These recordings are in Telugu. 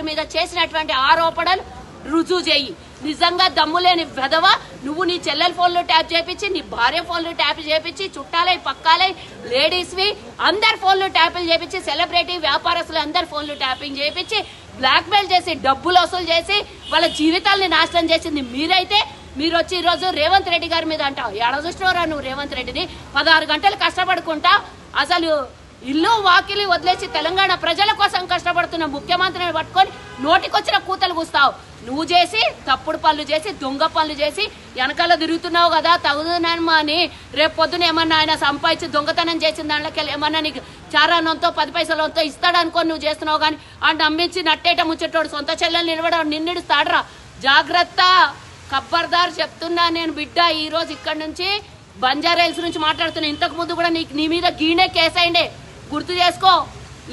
మీద చేసినటువంటి ఆరోపణలు రుజువు చేయి. నిజంగా దమ్ములేని వెధవ నువ్వు నీ చెల్లెల ఫోన్లో ట్యాప్ చేపించి, నీ భార్య ఫోన్లో ట్యాప్ చేపించి, చుట్టాలై పక్కాలై లేడీస్వి అందరి ఫోన్లు ట్యాపింగ్ చేపించి, సెలబ్రిటీ వ్యాపారస్తులు అందరి ఫోన్లు ట్యాపింగ్ చేపించి, బ్లాక్మెయిల్ చేసి డబ్బులు వసూలు చేసి వాళ్ళ జీవితాల్ని నాశనం చేసింది మీరైతే, మీరు వచ్చి ఈరోజు రేవంత్ రెడ్డి గారి మీద అంటావు. ఎడ చూసినవరా నువ్వు రేవంత్ రెడ్డిని? 16 గంటలు కష్టపడుకుంటా అసలు ఇల్లు వాకిలి వదిలేసి తెలంగాణ ప్రజల కోసం కష్టపడుతున్న ముఖ్యమంత్రిని పట్టుకొని నోటికొచ్చిన కూతలు కూస్తావు. నువ్వు చేసి తప్పుడు పనులు చేసి దొంగ పనులు చేసి వెనకాల తిరుగుతున్నావు కదా, తగుదనమ్మా అని రేపు పొద్దున ఏమన్నా ఆయన సంపాదించి దొంగతనం చేసిన దాంట్లోకి ఏమన్నా నీకు చారానంతో 10 పైసలంతో ఇస్తాడనుకొని నువ్వు చేస్తున్నావు. కానీ ఆ నమ్మించి నట్టేట ముచ్చేటోడు సొంత చెల్లెలు నిలబడ నిన్నిడుస్తాడరా. జాగ్రత్త, ఖబర్దార్ చెప్తున్నా నేను బిడ్డ. ఈ రోజు ఇక్కడ నుంచి బంజారాహిల్స్ నుంచి మాట్లాడుతున్నా. ఇంతకు ముందు కూడా నీ మీద గీనే కేసు అయిండే, గుర్తు చేసుకో.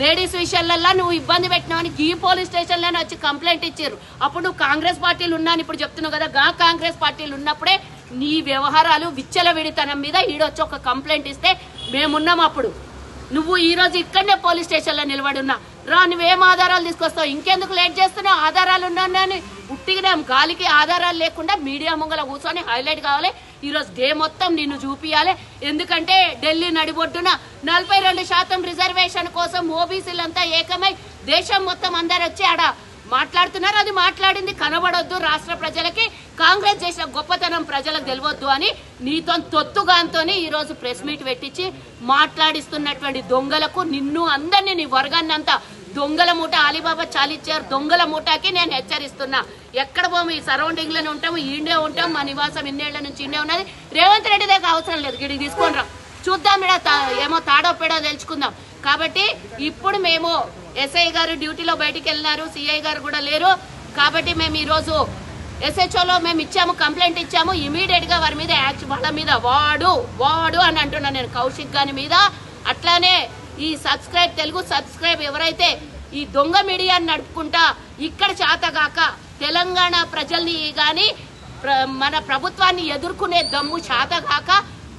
లేడీస్ విషయాలల్లో నువ్వు ఇబ్బంది పెట్టినావని గీ పోలీస్ స్టేషన్లోనే వచ్చి కంప్లైంట్ ఇచ్చారు. అప్పుడు నువ్వు కాంగ్రెస్ పార్టీలు ఉన్నాను ఇప్పుడు చెప్తున్నావు కదా, కాంగ్రెస్ పార్టీలు ఉన్నప్పుడే నీ వ్యవహారాలు విచ్చలవిడితనం మీద ఈడొచ్చి ఒక కంప్లైంట్ ఇస్తే మేమున్నాం. అప్పుడు నువ్వు ఈ రోజు ఇక్కడనే పోలీస్ స్టేషన్లో నిలబడి ఉన్నా. రా, నువ్వేం ఆధారాలు తీసుకొస్తావు? ఇంకెందుకు లేట్ చేస్తున్నావు? ఆధారాలు ఉన్నాయని ఉట్టిగా గాలికి ఆధారాలు లేకుండా మీడియా ముంగల కూర్చొని హైలైట్ కావాలి. ఈరోజు డే మొత్తం నిన్ను చూపియాలి. ఎందుకంటే ఢిల్లీ నడిబొడ్డున 42% రిజర్వేషన్ కోసం ఓబీసీలంతా ఏకమై దేశం మొత్తం అందరు వచ్చి ఆడ మాట్లాడుతున్నారు. అది మాట్లాడింది కనబడొద్దు రాష్ట్ర ప్రజలకి, కాంగ్రెస్ చేసిన గొప్పతనం ప్రజలకు తెలియవద్దు అని నీతో తొత్తుగాంతో ఈరోజు ప్రెస్ మీట్ పెట్టించి మాట్లాడిస్తున్నటువంటి దొంగలకు, నిన్ను అందరినీ నీ వర్గాన్నంతా దొంగల మూట అలీబాబా చాలిచ్చారు దొంగల మూటకి నేను హెచ్చరిస్తున్నా. ఎక్కడ పోము, ఈ సరౌండింగ్ లోనే ఉంటాము, ఈండే ఉంటాం. మా నివాసం ఇన్నేళ్ల నుంచి ఇండే ఉన్నది. రేవంత్ రెడ్డి దగ్గర అవసరం లేదు, గిడికి తీసుకొని రా, చూద్దాం ఏమో తాడో పేడో తెలుసుకుందాం. కాబట్టి ఇప్పుడు మేము ఎస్ఐ గారు డ్యూటీలో బయటికి వెళ్ళినారు, సిఐ గారు కూడా లేరు. కాబట్టి మేము ఈరోజు SHOలో మేము ఇచ్చాము, కంప్లైంట్ ఇచ్చాము. ఇమీడియట్ గా వారి మీద వాళ్ళ మీద వాడు అని అంటున్నా నేను, కౌశిక్ గారి మీద. అట్లానే ఈ తెలుగు సబ్స్క్రైబ్ ఎవరైతే ఈ దొంగ మీడియాని నడుపుకుంటా ఇక్కడ చేతగాక తెలంగాణ ప్రజల్ని గాని మన ప్రభుత్వాన్ని ఎదుర్కొనే దమ్ము చేతగాక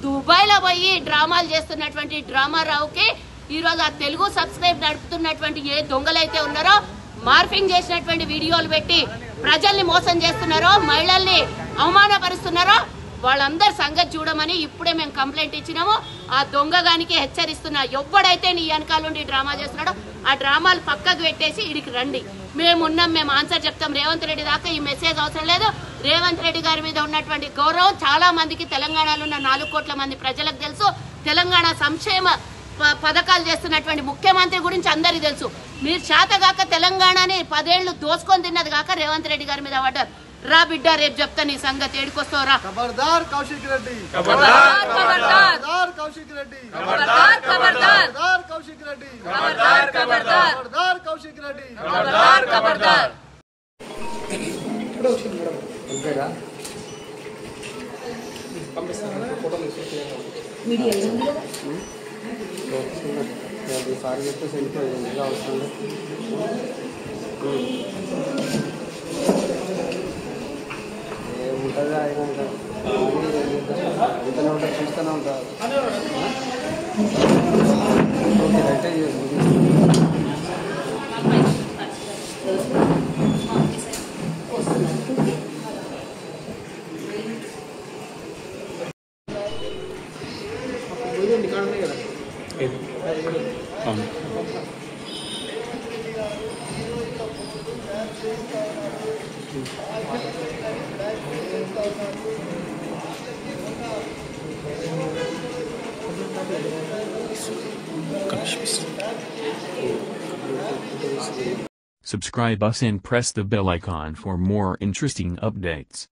దుబాయ్లో పోయి డ్రామాలు చేస్తున్నటువంటి డ్రామారావుకి ఈరోజు ఆ తెలుగు సబ్స్క్రైబ్ నడుపుతున్నటువంటి ఏ దొంగలైతే ఉన్నారో, మార్ఫింగ్ చేసినటువంటి వీడియోలు పెట్టి ప్రజల్ని మోసం చేస్తున్నారో, మహిళల్ని అవమానపరుస్తున్నారో వాళ్ళందరి సంగతి చూడమని ఇప్పుడే మేము కంప్లైంట్ ఇచ్చినాము. ఆ దొంగగానికి హెచ్చరిస్తున్నా, ఎవడైతే నీ వెనకాలండి డ్రామా చేస్తున్నాడో ఆ డ్రామాలు పక్కకు పెట్టేసి ఇడికి రండి. మేమున్నాం, మేము ఆన్సర్ చెప్తాం. రేవంత్ రెడ్డి దాకా ఈ మెసేజ్ అవసరం లేదు. రేవంత్ రెడ్డి గారి మీద ఉన్నటువంటి గౌరవం చాలా మందికి, తెలంగాణలో ఉన్న 4 కోట్ల మంది ప్రజలకు తెలుసు. తెలంగాణ సంక్షేమ పథకాలు చేస్తున్నటువంటి ముఖ్యమంత్రి గురించి అందరికీ తెలుసు. మీరు చేతగాక తెలంగాణని 10 ఏళ్లు దోసుకొని తిన్నది కాక రేవంత్ రెడ్డి గారి మీద పడ్డారు. రా బిడ్డ, రేపు చెప్తా నీ సంగతి. ఏడుకొస్తావు రా. ఖబర్దార్ కౌశిక్ రెడ్డి, ఖబర్దార్ ఖబర్దార్ కౌశిక్ రెడ్డి, ఖబర్దార్ ఖబర్దార్ కౌశిక్ రెడ్డి, ఖబర్దార్ ఖబర్దార్ కౌశిక్ రెడ్డి, ఖబర్దార్ ఖబర్దార్. మీడియా ఏంది కదా సార్ చెప్పేసి వెళ్ళిపోయింది అవసరం ఏముంటుంది. ఆయన వెళ్తూనే ఉంటారు, చూస్తూనే ఉంటారు. ఓకే, అయితే Subscribe us and press the bell icon for more interesting updates.